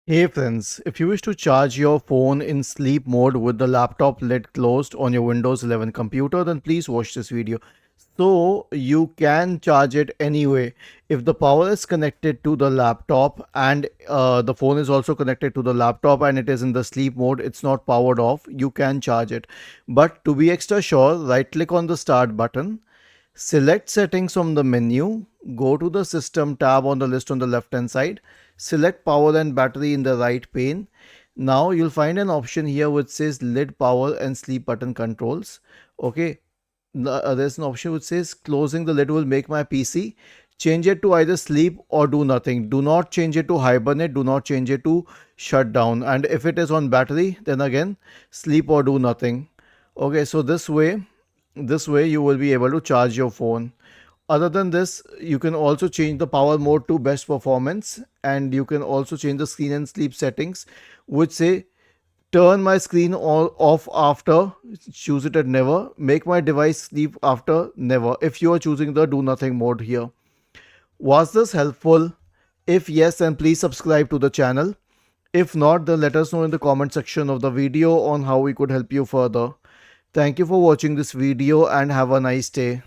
Hey friends, if you wish to charge your phone in sleep mode with the laptop lid closed on your Windows 11 computer, then please watch this video. So you can charge it anyway. If the power is connected to the laptop and the phone is also connected to the laptop and it is in the sleep mode, it's not powered off, you can charge it. But to be extra sure, right click on the start button. Select settings from the menu, go to the system tab on the list on the left hand side, select power and battery in the right pane. Now you'll find an option here which says lid power and sleep button controls. Okay, there's an option which says closing the lid will make my PC. Change it to either sleep or do nothing. Do not change it to hibernate, do not change it to shut down. And if it is on battery, then again sleep or do nothing. Okay, so this way you will be able to charge your phone. Other than this, you can also change the power mode to best performance, and you can also change the screen and sleep settings which say turn my screen all off after, choose it at never, make my device sleep after never, if you are choosing the do nothing mode here. Was this helpful? If yes, then please subscribe to the channel. If not, then let us know in the comment section of the video on how we could help you further. Thank you for watching this video and have a nice day.